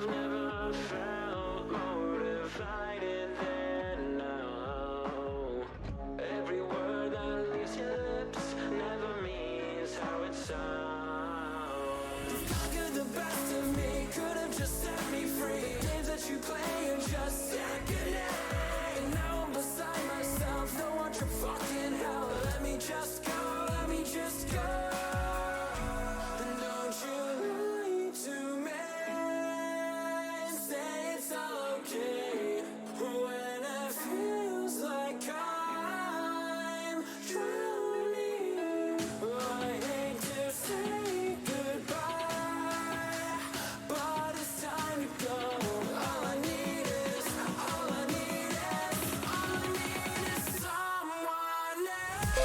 I've never felt more divided than now. Every word that leaves your lips never means how it sounds. You conquered the best of me, could have just set me free. The games that you play are just second hand. And now I'm beside myself, no one true fucking hell. Let me just go, let me just go. And don't you lie to me and say it's all okay when it feels like I'm drowning. I hate to say goodbye, but it's time to go. All I need is, all I need is, all I need is someone else.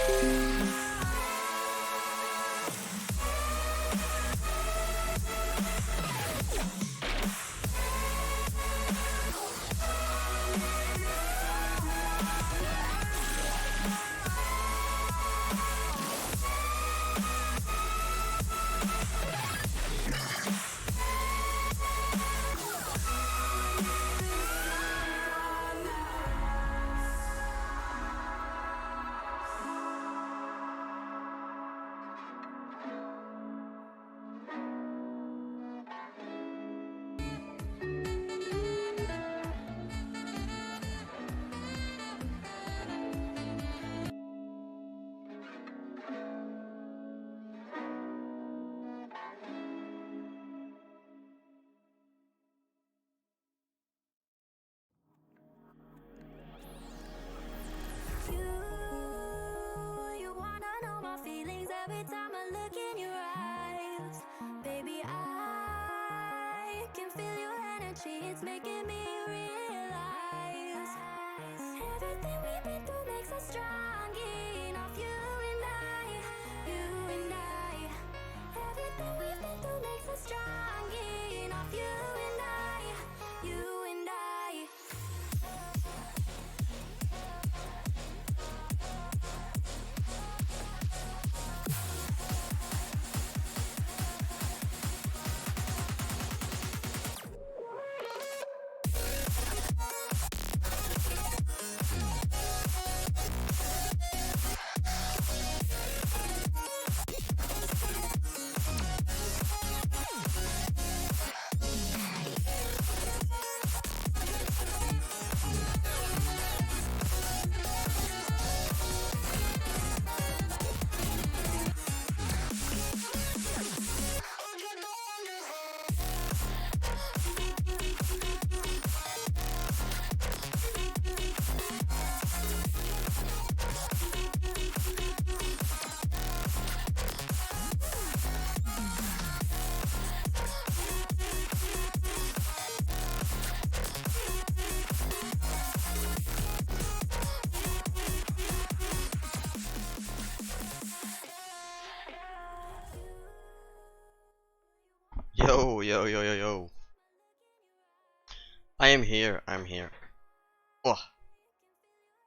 You wanna know my feelings every time I look in your eyes. Baby, I can feel your energy, it's making me realize everything we've been through makes us strong enough. You and I, you and I. Everything we've been through makes us strong enough. You and I, you and I. Yo, yo, yo, yo, yo. I am here, I'm here. Oh.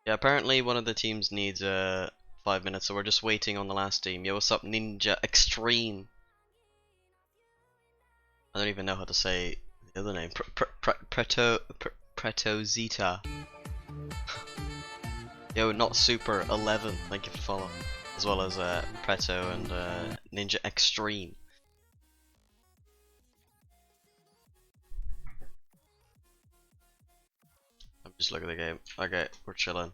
Yeah, apparently one of the teams needs 5 minutes, so we're just waiting on the last team. Yo, what's up, Ninja Extreme? I don't even know how to say the other name. Pretozita. Yo, not super 11, thank you for following. As well as Preto and Ninja Extreme. Just look at the game. Okay, we're chilling.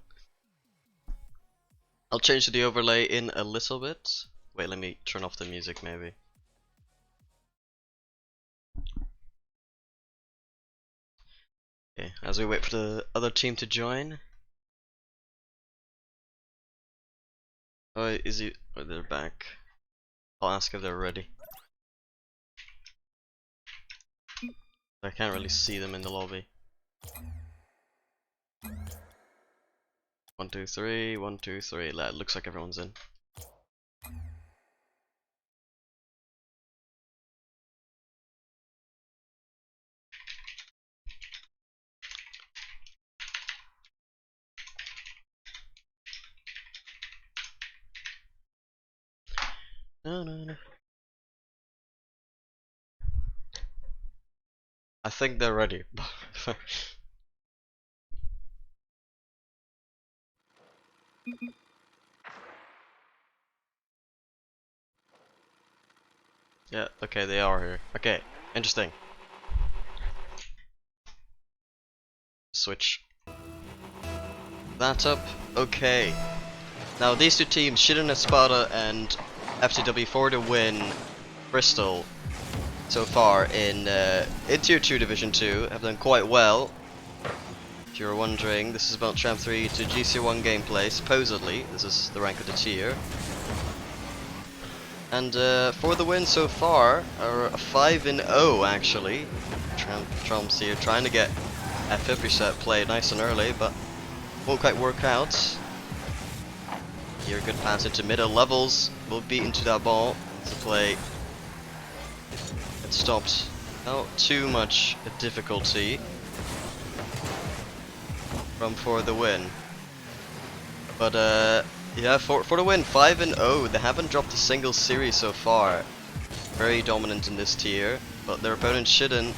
I'll change the overlay in a little bit. Wait, let me turn off the music maybe. Okay, as we wait for the other team to join. Oh, is he? Oh, they're back. I'll ask if they're ready. I can't really see them in the lobby. 1, 2, 3, 1, 2, 3. Looks like everyone's in. No, no, no. I think they're ready. Yeah, okay, they are here. Okay, interesting. Switch that up. Okay. Now these two teams, Shiden Espada and FTW, for the win Bristol so far in Tier 2 Division 2 have done quite well. If you're wondering, this is about Champ 3 to GC1 gameplay, supposedly. This is the rank of the tier. And for the win so far, are 5-0 actually. Trumps here trying to get a 50 set play nice and early, but won't quite work out. Here, good pass into middle levels. Will beat into that ball. To play. It stopped. Not too much difficulty from for the win. But yeah, for the win, 5-0. They haven't dropped a single series so far. Very dominant in this tier. But their opponent Shiden,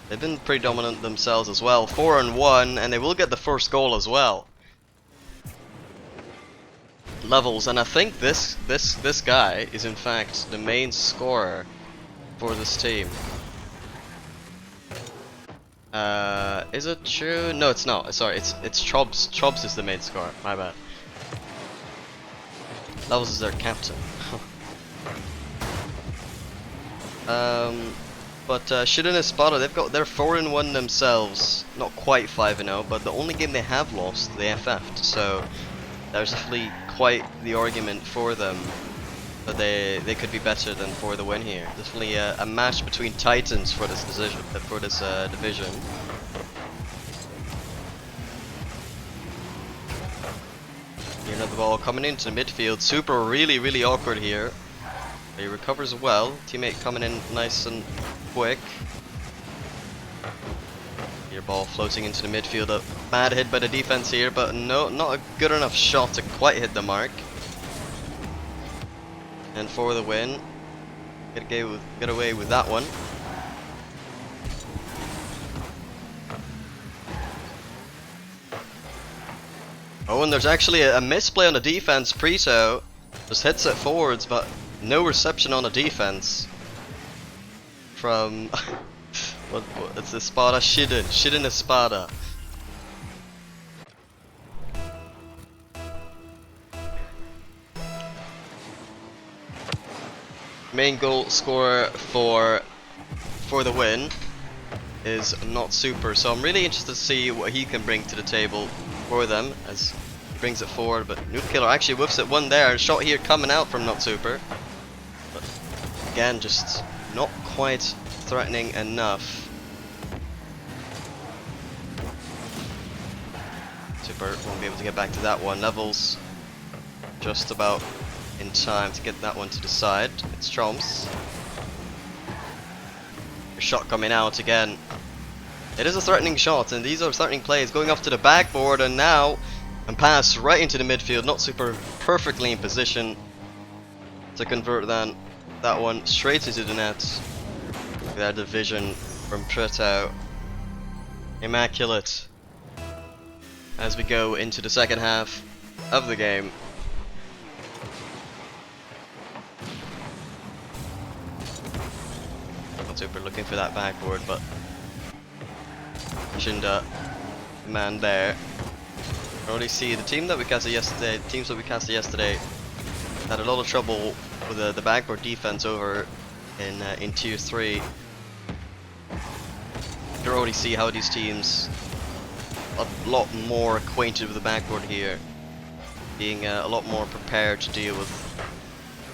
they've been pretty dominant themselves as well. 4-1, and they will get the first goal as well. Levels, and I think this guy is in fact the main scorer for this team. Is it true? No, it's not. Sorry, it's Chobs. Chobs is the main scorer. My bad. Levels is their captain. But Shiden Espada, they're 4-1 themselves. Not quite 5-0, but the only game they have lost, they FF'd. So there's definitely quite the argument for them that they could be better than for the win here. Definitely a match between titans for this division. Here another ball coming into the midfield. Super really awkward here. He recovers well. Teammate coming in nice and quick. Your ball floating into the midfield. A bad hit by the defense here, but no, not a good enough shot to quite hit the mark. And for the win, get away with that one. Oh, and there's actually a misplay on the defense. Preto just hits it forwards, but no reception on the defense from it's Espada Shiden Espada. Main goal scorer for the win is not super, so I'm really interested to see what he can bring to the table for them as he brings it forward. But Nuke Killer actually whiffs it one there. Shot here coming out from not super, but again just not quite threatening enough. Super won't be able to get back to that one. Levels just about in time to get that one to the side. It's Chomps. Shot coming out again. It is a threatening shot, and these are threatening plays going off to the backboard, and now and pass right into the midfield. Not super perfectly in position to convert that one straight into the net. That division from Preto. Immaculate. As we go into the second half of the game. Not super looking for that backboard, but Shinda, man there. I already see the teams that we casted yesterday had a lot of trouble with the backboard defense over in tier 3. You can already see how these teams a lot more acquainted with the backboard here, being a lot more prepared to deal with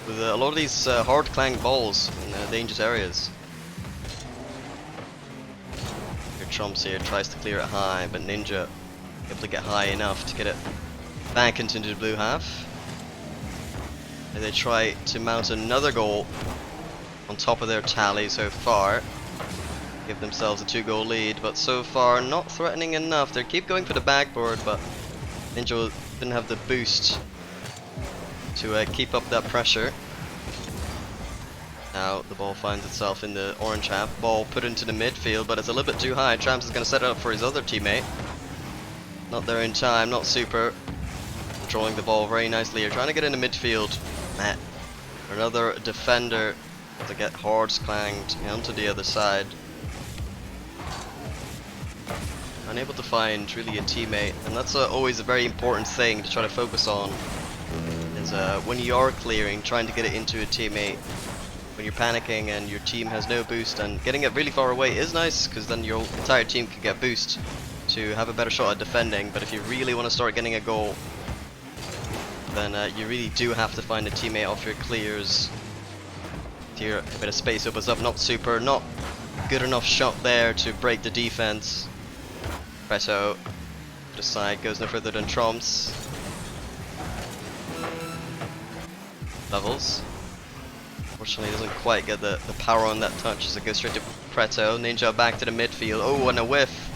a lot of these hard clang balls in dangerous areas. Here Trumps here tries to clear it high, but Ninja able to get high enough to get it back into the blue half. And they try to mount another goal on top of their tally so far. Give themselves a 2-goal lead, but so far not threatening enough. They keep going for the backboard, but Ninja didn't have the boost to keep up that pressure. Now the ball finds itself in the orange half. Ball put into the midfield, but it's a little bit too high. Tramps is going to set it up for his other teammate. Not there in time, not super. Controlling the ball very nicely here. Trying to get into midfield. Matt. Another defender to get hordes clanged onto the other side. Unable to find really a teammate, and that's always a very important thing to try to focus on. Is when you are clearing, trying to get it into a teammate. When you're panicking and your team has no boost, and getting it really far away is nice because then your entire team can get boost to have a better shot at defending. But if you really want to start getting a goal, then you really do have to find a teammate off your clears. Here a bit of space opens up, not super, not good enough shot there to break the defense. Preto to the side, goes no further than Tromps. Levels. Unfortunately doesn't quite get the power on that touch as it goes straight to Preto. Ninja back to the midfield. Oh, and a whiff.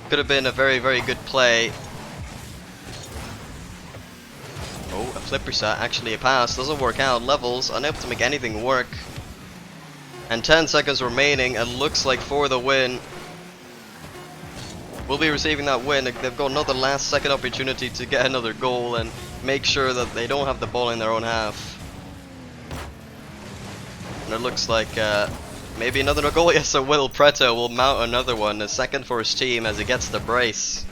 Could have been a very, very good play. Oh, a flip reset, actually a pass. Doesn't work out. Levels, unable to make anything work. And 10 seconds remaining, and looks like for the win. Will be receiving that win. They've got another last second opportunity to get another goal and make sure that they don't have the ball in their own half. And it looks like maybe another goal. Yes, it will. Preto will mount another one, a second for his team as he gets the brace.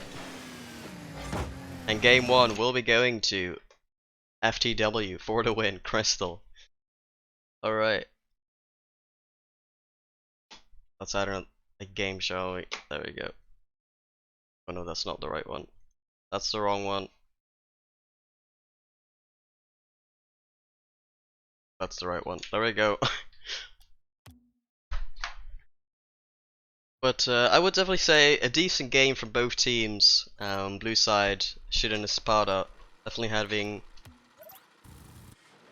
And game 1 will be going to FTW for the win. Crystal. Alright. Let's add a game, shall we? There we go. Oh no, that's not the right one. That's the wrong one. That's the right one. There we go. But I would definitely say a decent game from both teams. Blue side, Shiden and Espada, definitely having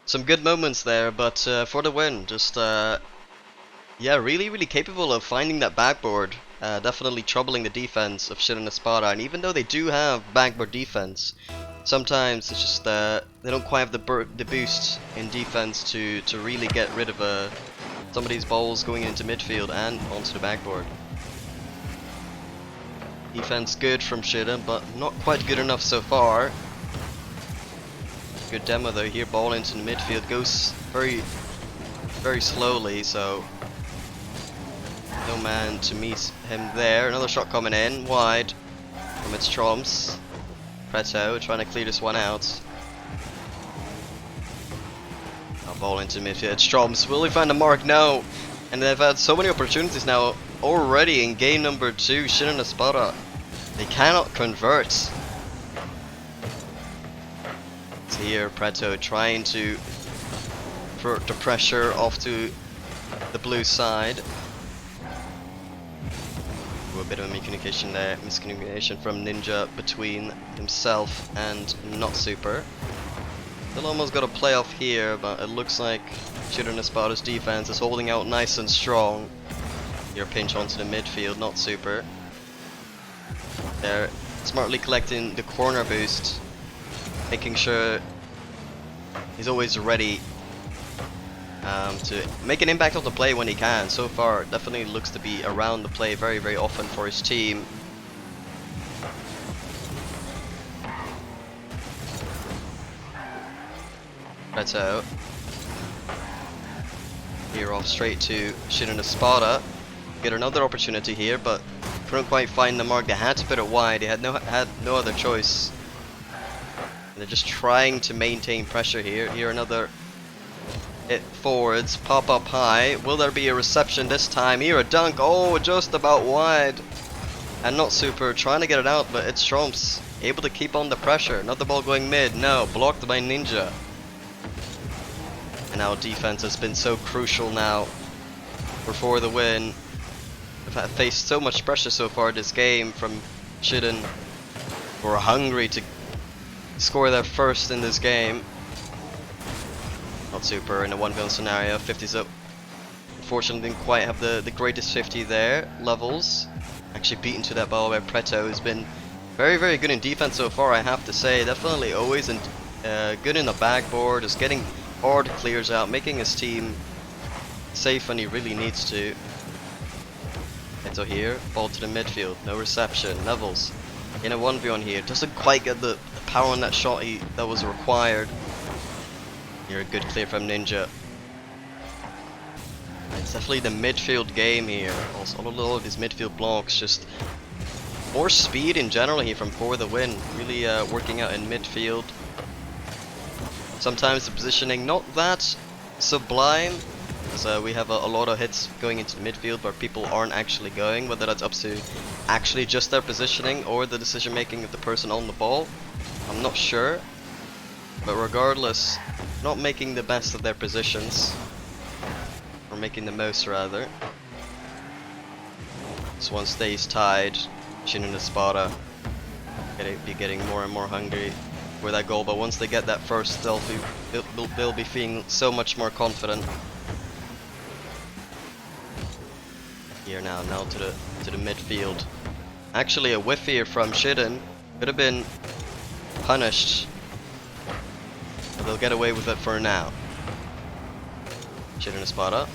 some good moments there. But for the win, just yeah, really capable of finding that backboard. Definitely troubling the defense of Shiden and Espada. And even though they do have backboard defense, sometimes it's just they don't quite have the boost in defense to really get rid of some of these balls going into midfield and onto the backboard. Defense good from Shiden, but not quite good enough so far. Good demo though here. Ball into the midfield, goes very slowly, so no man to meet him there. Another shot coming in wide from its Tromps. Preto trying to clear this one out. Now ball into midfield. It's Tromps. Will he find the mark? No. And they've had so many opportunities now already in game number 2. Shiden and Espada, they cannot convert. So here Preto trying to put the pressure off to the blue side. A bit of a miscommunication there, miscommunication from Ninja between himself and Not Super. Still almost got a playoff here, but it looks like Shiden and Espada's defense is holding out nice and strong. Your pinch onto the midfield, Not Super. They're smartly collecting the corner boost, making sure he's always ready to make an impact on the play when he can. So far, definitely looks to be around the play very often for his team. Preto. Here off straight to Shiden and Espada. Get another opportunity here, but couldn't quite find the mark. They had to put it wide. They had no other choice. And they're just trying to maintain pressure here. Here another hit forwards, pop up high. Will there be a reception this time? Here a dunk. Oh, just about wide. And Not Super trying to get it out, but it's Tromps able to keep on the pressure. Another ball going mid. No, blocked by Ninja. And now defense has been so crucial now for the win. They've faced so much pressure so far this game from Shiden. We're hungry to score their first in this game. Not Super in a 1v1 scenario. 50's up. Unfortunately didn't quite have the greatest 50 there. Levels. Actually beaten to that ball by Preto, who's been very good in defense so far, I have to say. Definitely always good in the backboard, just getting hard clears out, making his team safe when he really needs to. Eto here, ball to the midfield, no reception. Levels in a 1v1 here, doesn't quite get the power on that shot that was required. Here a good clear from Ninja. It's definitely the midfield game here. Also, a lot of these midfield blocks, just more speed in general here from For the Win. Really working out in midfield. Sometimes the positioning not that sublime, as we have a lot of hits going into the midfield where people aren't actually going, whether that's up to actually just their positioning or the decision making of the person on the ball. I'm not sure, but regardless, not making the best of their positions, or making the most rather. This one stays tied. Shiden and Espada be getting more and more hungry for that goal, but once they get that first, they'll be feeling so much more confident. Here now to the midfield. Actually, a whiff here from Shiden could have been punished, but they'll get away with it for now. Shiden and Espada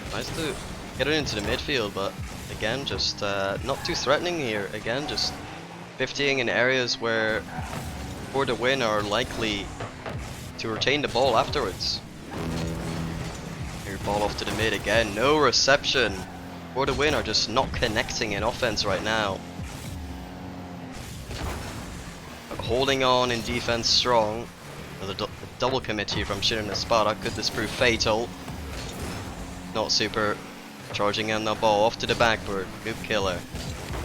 tries to get it into the midfield, but again, just not too threatening here. Again, just 50ing in areas where For the Win are likely to retain the ball afterwards. Here, ball off to the mid again, no reception. For the Win are just not connecting in offense right now. But holding on in defense strong. The double commit here from Shiden and Espada. Could this prove fatal? Not super. Charging on the ball, off to the backboard. Good killer.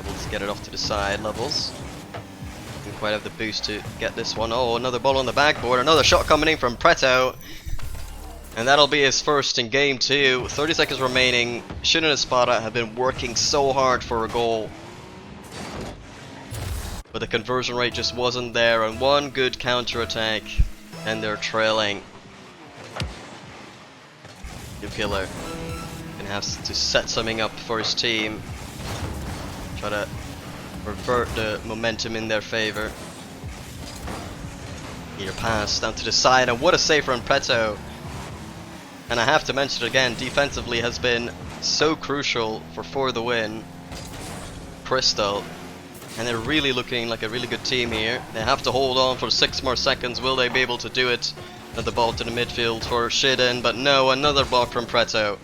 Able to get it off to the side. Levels. Didn't quite have the boost to get this one. Oh, another ball on the backboard. Another shot coming in from Preto. And that'll be his first in game 2. 30 seconds remaining. Shiden and Espada have been working so hard for a goal, but the conversion rate just wasn't there, and one good counter attack and they're trailing. Good killer. Gonna have to set something up for his team. Try to revert the momentum in their favor. Here, pass down to the side, and what a save from Preto. And I have to mention it again, defensively has been so crucial for the Win. Crystal. And they're really looking like a really good team here. They have to hold on for 6 more seconds. Will they be able to do it? Another ball to the midfield for Shiden, but no, another block from Preto.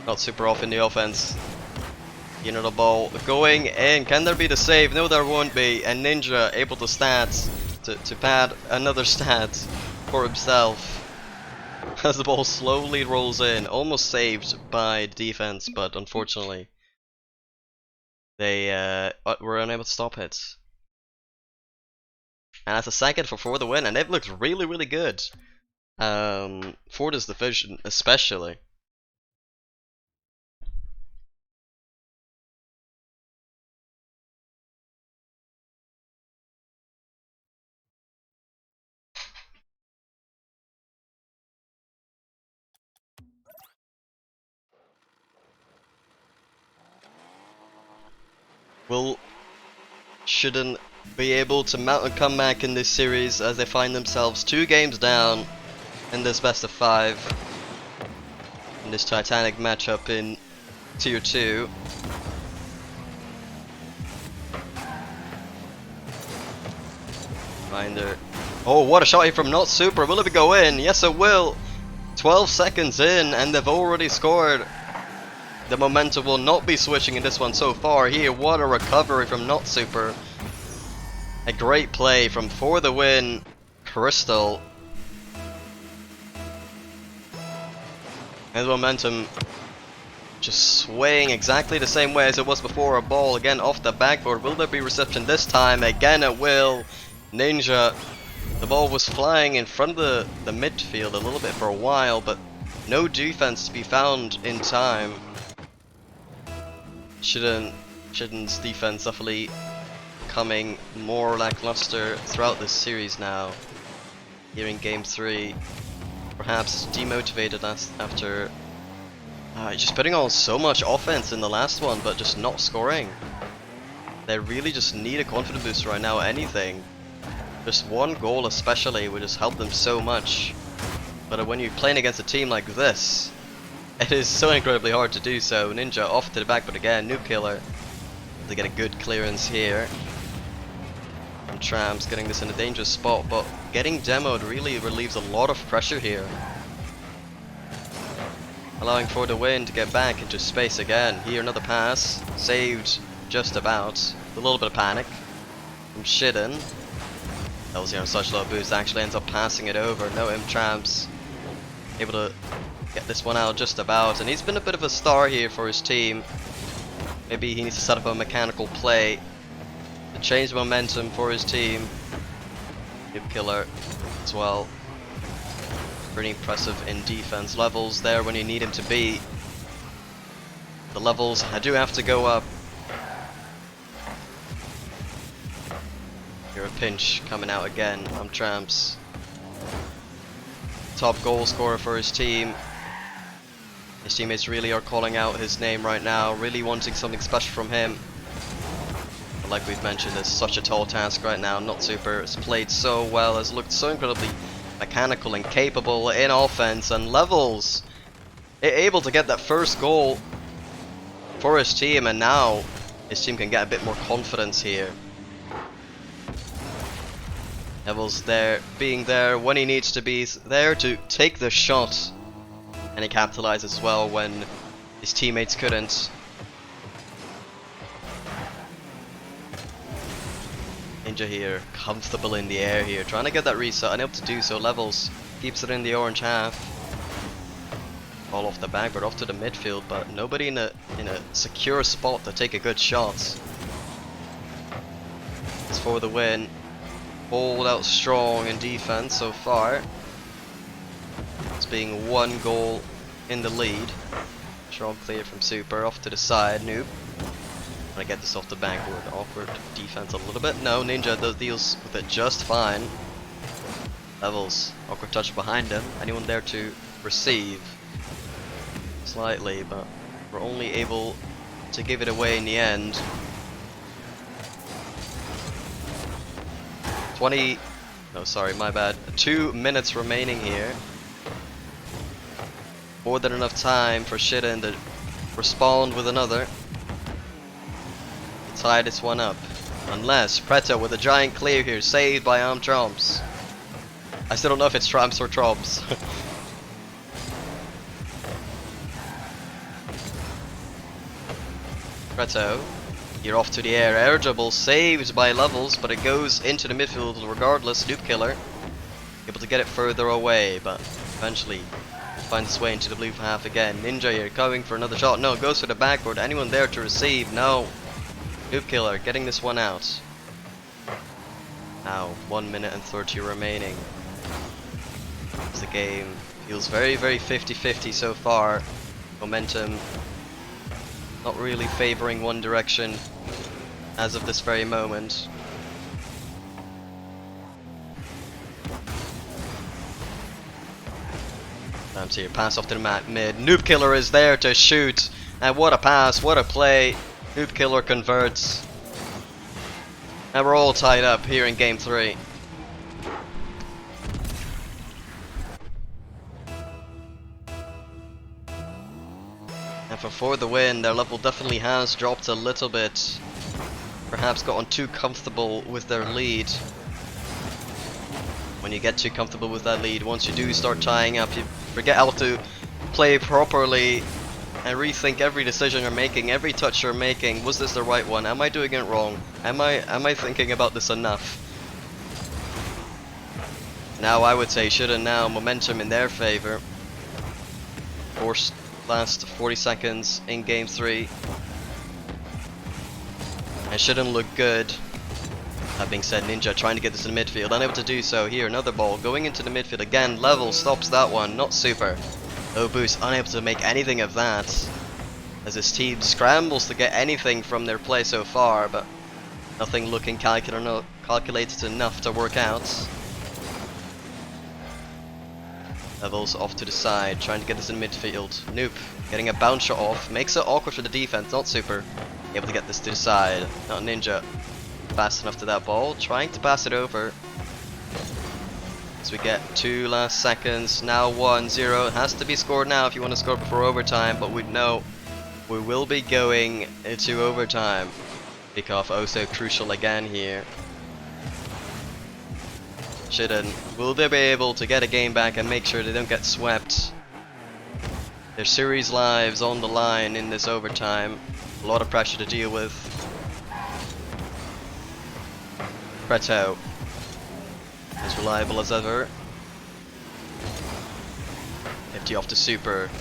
Not super off in the offense. Another ball going in. Can there be the save? No, there won't be. And Ninja able to to pad another stat for himself. As the ball slowly rolls in, almost saved by the defense, but unfortunately they were unable to stop it. And that's a second for the Win, and they've looked really, really good for this division, especially. Will Shiden be able to mount a comeback in this series as they find themselves 2 games down in this best of 5 in this Titanic matchup in Tier 2? Finder. Oh, what a shot here from Not Super. Will it go in? Yes, it will. 12 seconds in, and they've already scored. The momentum will not be switching in this one so far. Here, what a recovery from Not Super. A great play from For the Win, Crystal. And the momentum just swaying exactly the same way as it was before. A ball again off the backboard. Will there be reception this time? Again it will. Ninja. The ball was flying in front of the midfield a little bit for a while, but no defense to be found in time. Shiden's defense definitely becoming more lackluster throughout this series now. Here in game 3, perhaps demotivated after just putting on so much offense in the last one, but just not scoring. They really just need a confidence boost right now. Anything, just one goal especially would just help them so much. But when you're playing against a team like this, it is so incredibly hard to do so. Ninja off to the back, but again, Noob Killer to get a good clearance here. And Tramps getting this in a dangerous spot, but getting demoed really relieves a lot of pressure here. Allowing for the win to get back into space again. Here another pass, saved just about. A little bit of panic from Shiden. That was here on such low boost, actually ends up passing it over. No Tramps able to get this one out just about, and he's been a bit of a star here for his team. Maybe he needs to set up a mechanical play to change momentum for his team. Noob Killer as well. Pretty impressive in defense. Levels there when you need him to be. The levels I do have to go up. Here a pinch coming out again. Tramps. Top goal scorer for his team. His teammates really are calling out his name right now, really wanting something special from him. But like we've mentioned, it's such a tall task right now. Not super. It's played so well, has looked so incredibly mechanical and capable in offense, and Levels able to get that first goal for his team, and now his team can get a bit more confidence here. Levels there, being there when he needs to be, there to take the shot, and he capitalizes well when his teammates couldn't. Ninja here, comfortable in the air here, trying to get that reset, unable to do so. Levels keeps it in the orange half. Ball off the backboard, off to the midfield, but nobody in a secure spot to take a good shot. It's for the win. Hold out strong in defense so far. It's being 1 goal in the lead. Strong clear from Super, off to the side. Noob. Gonna get this off the backboard. Awkward defense a little bit. No, Ninja deals with it just fine. Levels. Awkward touch behind him. Anyone there to receive? Slightly, but we're only able to give it away in the end. 2 minutes remaining here. More than enough time for Shiden to respond with another. Tie this one up. Unless Preto with a giant clear here, saved by Tramps. I still don't know if it's Tramps or Tromps. Preto. You're off to the air. Air dribble saved by Levels, but it goes into the midfield regardless. Noob Killer able to get it further away, but eventually finds its way into the blue half again. Ninja here going for another shot. No, goes to the backboard. Anyone there to receive? No. Noob Killer getting this one out. Now 1 minute and 30 remaining. The game feels very 50-50 so far. Momentum not really favoring one direction as of this very moment. Tramps here, pass off to the mid. Noob Killer is there to shoot, and what a pass, what a play. Noob Killer converts, and we're all tied up here in game 3. And for the win, their level definitely has dropped a little bit. Perhaps gotten too comfortable with their lead. When you get too comfortable with that lead, once you do start tying up, you forget how to play properly and rethink every decision you're making, every touch you're making. Was this the right one? Am I doing it wrong? Am I thinking about this enough? Now I would say Shiden now momentum in their favor. Forced last 40 seconds in game 3. And Shiden look good. That being said, Ninja trying to get this in the midfield, unable to do so. Here, another ball going into the midfield again. Level stops that one, not Super. Low boost, unable to make anything of that, as his team scrambles to get anything from their play so far, but nothing looking calculated enough to work out. Levels off to the side, trying to get this in midfield. Noob getting a bounce shot off, makes it awkward for the defense, not Super. Able to get this to the side, not Ninja. Fast enough to that ball, trying to pass it over. As we get 2 last seconds, now 1-0. It has to be scored now if you want to score before overtime, but we know we will be going into overtime. Kickoff oh so crucial again here. Shiden, will they be able to get a game back and make sure they don't get swept? Their series lives on the line in this overtime. A lot of pressure to deal with. Preto, as reliable as ever. 50 off to Super.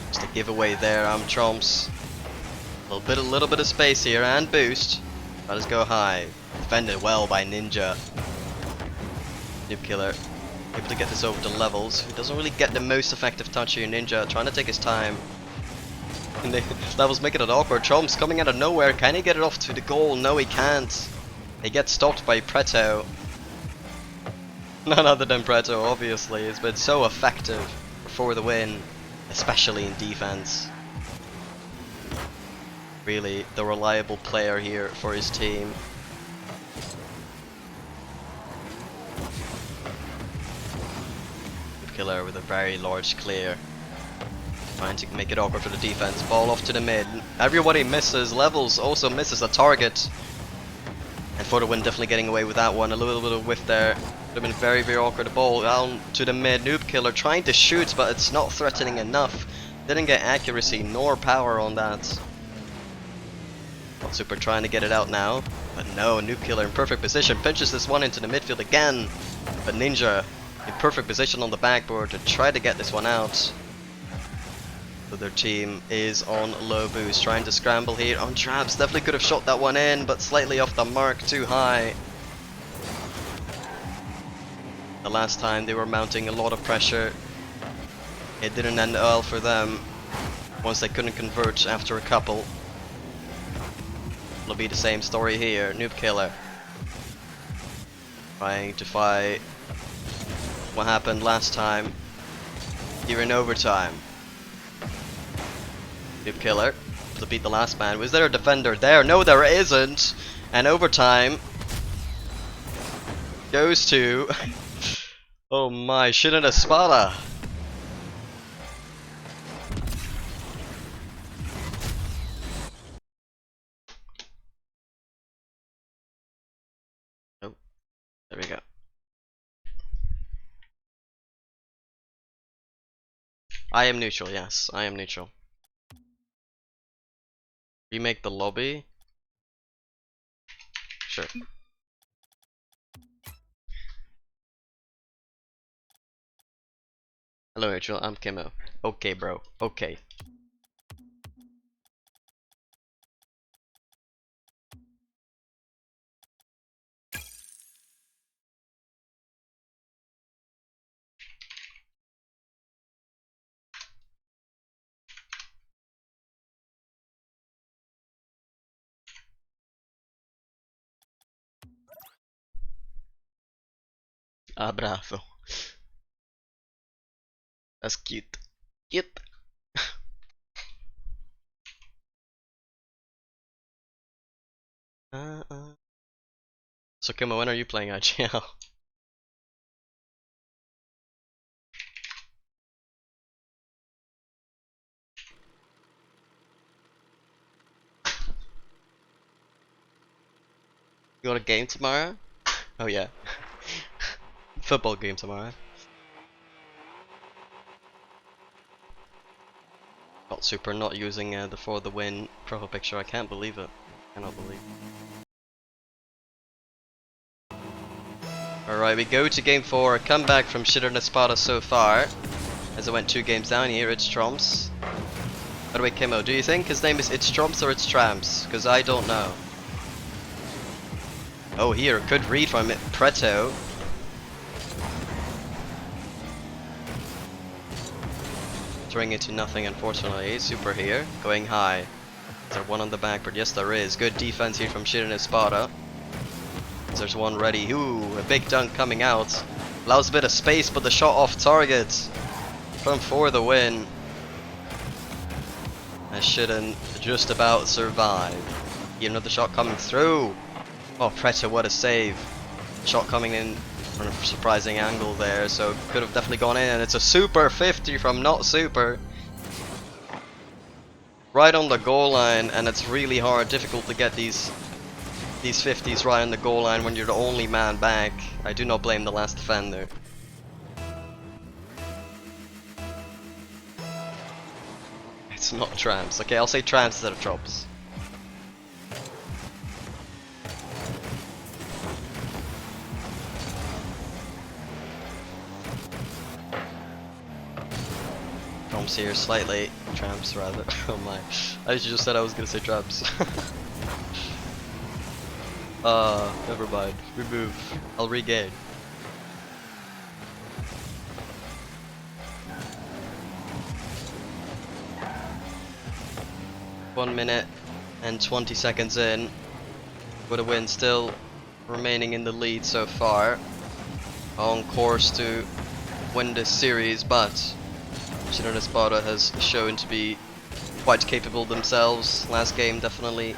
Just a giveaway there. Tromps. A little bit of space here and boost. Let us go high. Defended well by Ninja. Noob Killer able to get this over to Levels. He doesn't really get the most effective touch here. Ninja trying to take his time. And Levels making it awkward. Tromps coming out of nowhere. Can he get it off to the goal? No, he can't. He gets stopped by Preto. None other than Preto, obviously. It's been so effective for the win, especially in defense. Really, the reliable player here for his team. Killer with a very large clear. Trying to make it awkward for the defense. Ball off to the mid. Everybody misses. Levels also misses a target. And for the win, definitely getting away with that one. A little bit of whiff there. Would have been very, very awkward. The ball down to the mid. Noob Killer trying to shoot, but it's not threatening enough. Didn't get accuracy nor power on that. Super trying to get it out now. But no, Noob Killer in perfect position. Pinches this one into the midfield again. But Ninja in perfect position on the backboard to try to get this one out. So their team is on low boost, trying to scramble here on traps. Definitely could have shot that one in, but slightly off the mark, too high. The last time they were mounting a lot of pressure. It didn't end well for them once they couldn't convert after a couple. It'll be the same story here. Noob Killer trying to fight what happened last time here in overtime. Noob Killer to beat the last man. Was there a defender there? No, there isn't. And overtime goes to oh my, Shiden Espada. Oh, there we go. I am neutral, yes, I am neutral. Remake the lobby? Sure. Hello neutral, I'm Kimo. Okay bro, okay. Abrazo. That's cute. Cute. So Kimo, when are you playing IGL? You got a game tomorrow? Oh yeah. Football game tomorrow. Got Super not using the for the win profile picture. I can't believe it. I cannot believe it. Alright, we go to game 4. Comeback from Shiden Espada so far. As I went 2 games down here, it's Tromps. By the way, Kimo, do you think his name is It's Tromps or It's Tramps? Because I don't know. Oh, here, good read from it. Preto. Throwing it to nothing, unfortunately. Super here, going high. Is there one on the back? But yes, there is. Good defense here from Shiden Espada. There's one ready. Ooh, a big dunk coming out. Allows a bit of space, but the shot off target. From for the win. And Shiden just about survive. Here, another shot coming through. Oh, Preto, what a save. Shot coming in On a surprising angle there, so could have definitely gone in, and it's a super 50 from not super. Right on the goal line, and it's really difficult to get these 50s right on the goal line when you're the only man back. I do not blame the last defender. It's not tramps. Okay, I'll say tramps instead of trumps. Trumps here slightly. Tramps rather. Oh my. I just said I was gonna say tramps. Never mind. Remove. I'll regain. One minute and 20 seconds in. With a win still remaining in the lead so far. On course to win this series, but Shiden and Espada has shown to be quite capable themselves. Last game definitely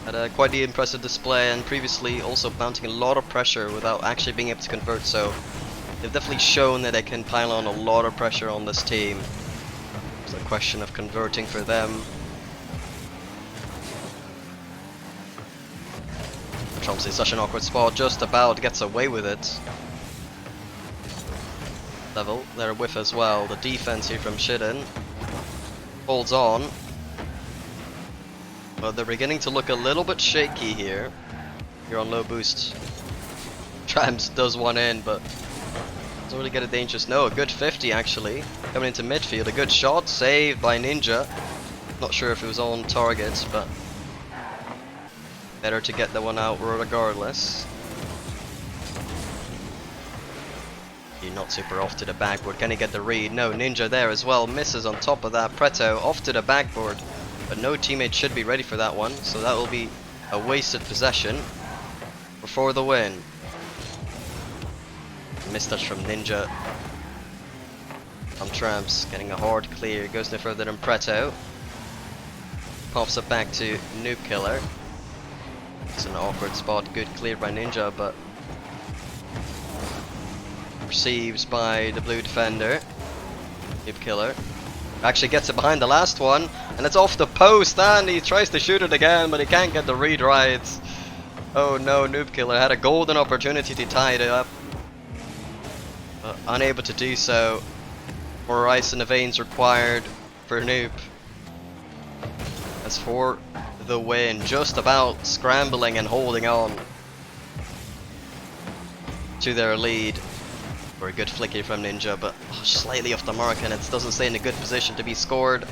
had quite the impressive display, and previously also mounting a lot of pressure without actually being able to convert, so they've definitely shown that they can pile on a lot of pressure on this team. It's a question of converting for them. Trump's in such an awkward spot, just about gets away with it. Level, they're with as well. The defense here from Shiden holds on. But they're beginning to look a little bit shaky here. You're on low boost. Tramps does one in, but doesn't really get a dangerous. No, a good 50 actually. Coming into midfield, a good shot, saved by Ninja. Not sure if it was on target, but better to get the one out regardless. You're not super off to the backboard. Can he get the read? No, Ninja there as well. Misses on top of that. Preto off to the backboard. But no teammate should be ready for that one, so that will be a wasted possession for the win. Mistouch from Ninja. From Tramps, getting a hard clear, goes no further than Preto. Pops it back to Noob Killer. It's an awkward spot, good clear by Ninja, but receives by the blue defender. Noob Killer actually gets it behind the last one, and it's off the post, and he tries to shoot it again, but he can't get the read right. Oh no, Noob Killer had a golden opportunity to tie it up, but unable to do so. More ice in the veins required for Noob. As for the win, just about scrambling and holding on to their lead. For a good flick here from Ninja, but slightly off the mark, and it doesn't stay in a good position to be scored.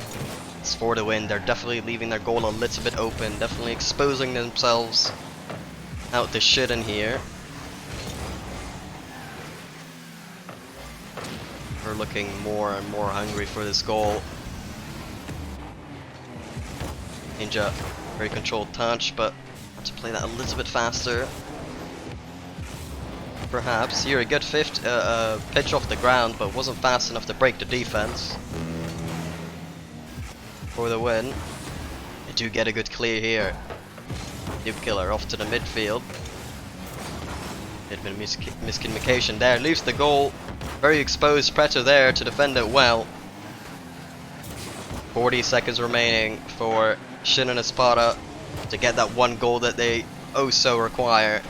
It's for the win. They're definitely leaving their goal a little bit open, definitely exposing themselves out to Shiden here. We're looking more and more hungry for this goal. Ninja, very controlled touch, but have to play that a little bit faster. Perhaps here a good pitch off the ground, but wasn't fast enough to break the defense for the win. They do get a good clear here. Noob Killer off to the midfield. Bit of a miscommunication there, leaves the goal. Very exposed Preto there to defend it well. 40 seconds remaining for Shiden and Espada to get that one goal that they oh so require.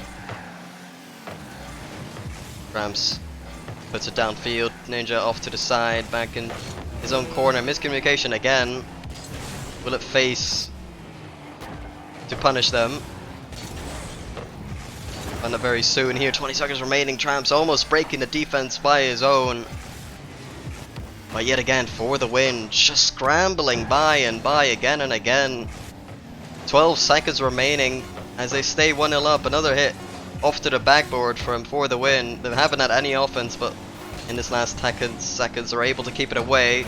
Rams puts it downfield. Ninja off to the side, back in his own corner. Miscommunication again. Will it face to punish them? And not very soon here. 20 seconds remaining. Tramps almost breaking the defense by his own. But yet again for the win. Just scrambling by and by again and again. 12 seconds remaining as they stay 1-0 up. Another hit off to the backboard for the win. They haven't had any offense, but in this last seconds are able to keep it away,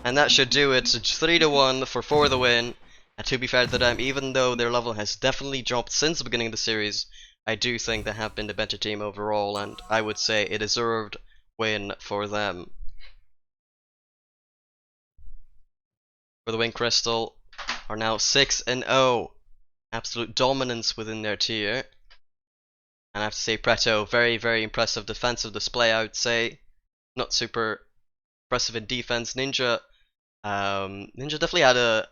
and that should do it. So 3-1 for the win. And to be fair to them, even though their level has definitely dropped since the beginning of the series, I do think they have been the better team overall, and I would say a deserved win for them. For the win, Crystal are now 6-0. Absolute dominance within their tier. And I have to say, Preto, very, very impressive defensive display, I would say. Not super impressive in defense. Ninja Ninja definitely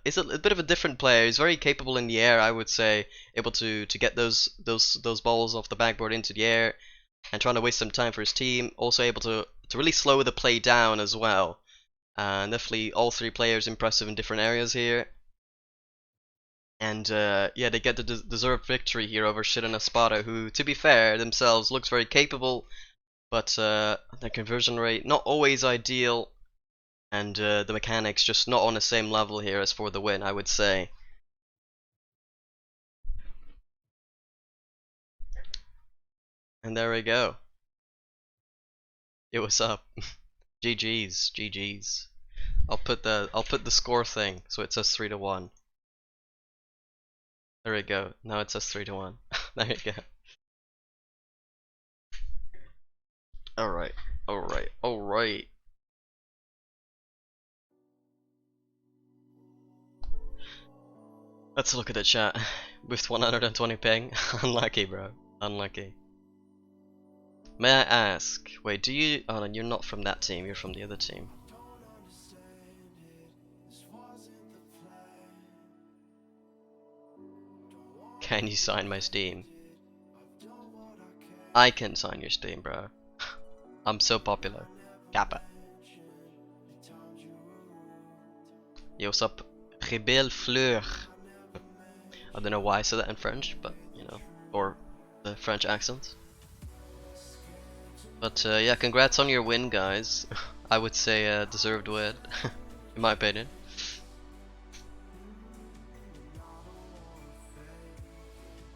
is a bit of a different player. He's very capable in the air, I would say, able to get those balls off the backboard into the air and trying to waste some time for his team. Also able to really slow the play down as well. Definitely all three players impressive in different areas here. And yeah, they get the deserved victory here over Shiden and Espada, who, to be fair, themselves looks very capable, but their conversion rate not always ideal. And the mechanics just not on the same level here as for the win, I would say. And there we go. It was up. GG's, GG's. I'll put the score thing so it says 3-1. There we go. Now it says 3-1. There you go. Alright, alright, alright. Let's look at the chat. With 120 ping. Unlucky, bro. Unlucky. May I ask, wait, do you... Oh no, you're not from that team, you're from the other team. Can you sign my Steam? I can sign your Steam, bro. I'm so popular. Kappa. Yo, what's up? Rebelle Fleur. I don't know why I said that in French, but you know, or the French accent. But yeah, congrats on your win, guys. I would say deserved win, in my opinion.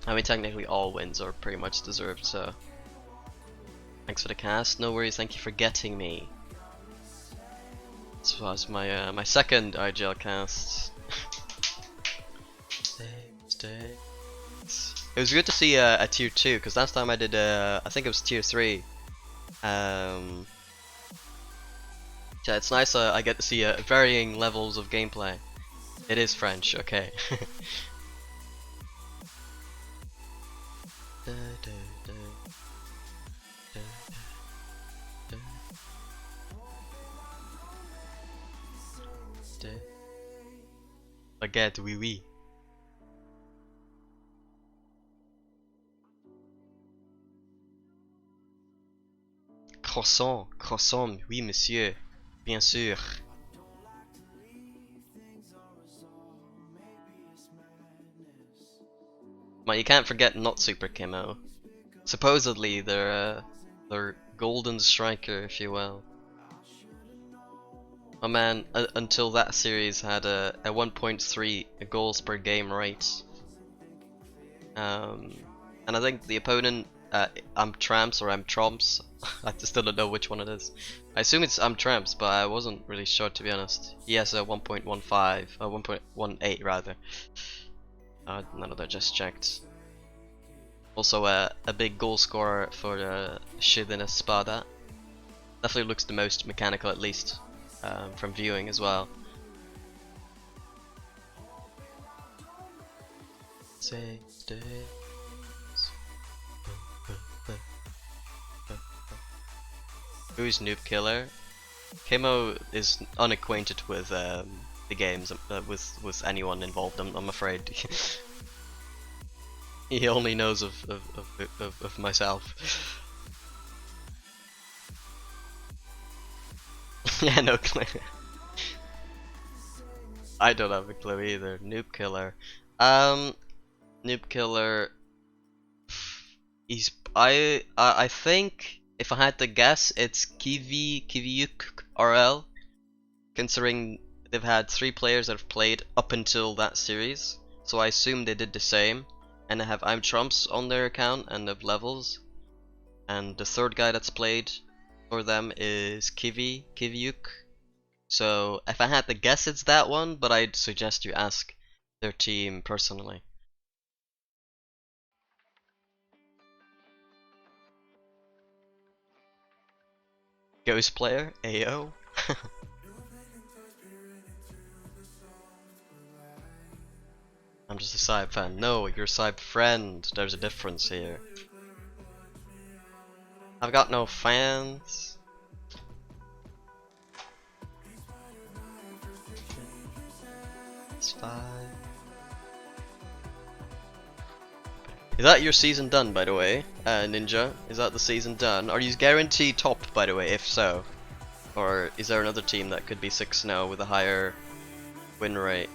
I mean, technically all wins are pretty much deserved, so... Thanks for the cast, no worries, thank you for getting me. This was my my second IGL cast. It was good to see a tier 2, because last time I did I think it was tier 3. Yeah, it's nice I get to see varying levels of gameplay. It is French, okay. Baguette, oui oui. Croissant, croissant, oui monsieur, bien sûr. Well, you can't forget not Super Kimo. Supposedly they're golden striker, if you will. Oh man, until that series had a 1.3 goals per game rate. And I think the opponent, I'm Tramps or I'm Tromps. I still don't know which one it is. I assume it's I'm Tramps, but I wasn't really sure to be honest. He has a 1.15, 1.18 rather. None of that just checked. Also a big goal scorer for Shiden Espada. Definitely looks the most mechanical, at least from viewing as well. Who's Noob Killer? Kimo is unacquainted with the games, with anyone involved, I'm afraid. He only knows of myself. Yeah, no clue. I don't have a clue either. Noob Killer. Noob Killer. He's I think if I had to guess, it's Kiviyuk RL. Considering they've had 3 players that have played up until that series, so I assume they did the same. And they have I'm Trumps on their account and have levels. And the third guy that's played for them is Kiviyuk. So if I had to guess, it's that one, but I'd suggest you ask their team personally. Ghost player, AO. I'm just a Cybe fan. No, you're a Cybe friend. There's a difference here. I've got no fans. It's fine. Is that your season done, by the way, Ninja? Is that the season done? Are you guaranteed top, by the way, if so? Or is there another team that could be 6-0 with a higher win rate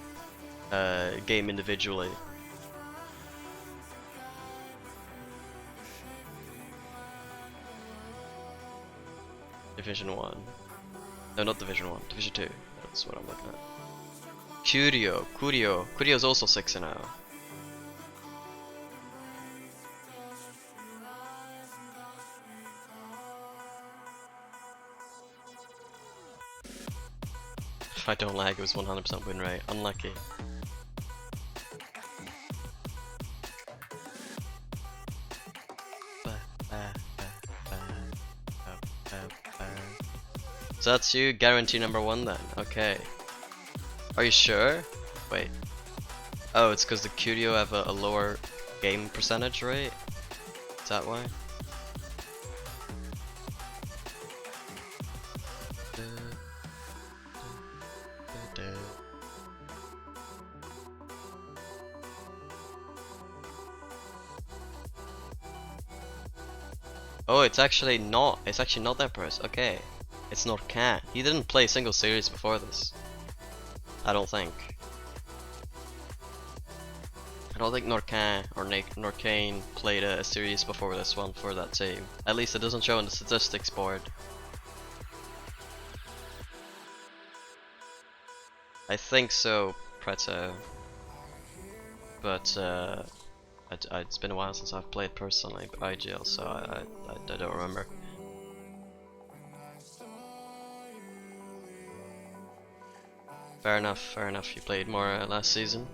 game individually? Division 1. No, not Division 1. Division 2. That's what I'm looking at. Curio's also 6-0. If I don't lag, it was 100% win rate. Unlucky. So that's you, guarantee number 1 then. Okay. Are you sure? Wait. Oh, it's because the Curio have a lower game percentage rate? Is that why? Oh, it's actually not that person. Okay. It's Norcan. He didn't play a single series before this. I don't think. I don't think Norcan or Norcane played a series before this one for that team. At least it doesn't show on the statistics board. I think so, Preto. But it's been a while since I've played personally IGL, so I don't remember. Fair enough, you played more last season.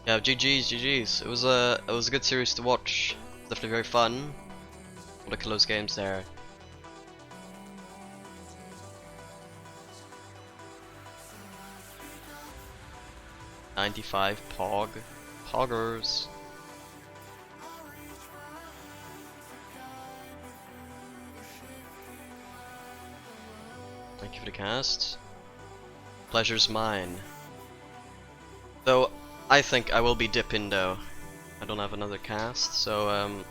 Yeah, GG's. It was a good series to watch. Definitely very fun. A lot of close games there. $95 Poggers. Thank you for the cast. Pleasure's mine. Though I think I will be dipping though. I don't have another cast, so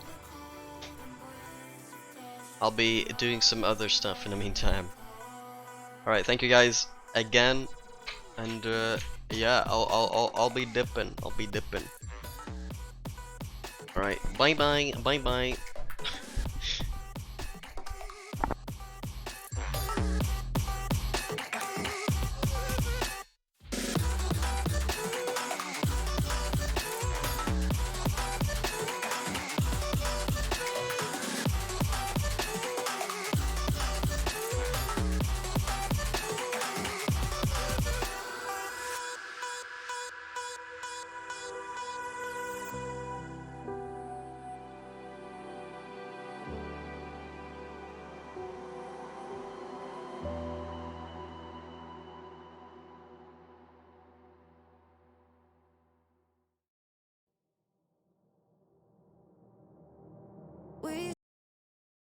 I'll be doing some other stuff in the meantime. Alright, thank you guys again, and yeah, I'll be dipping. Alright, bye bye.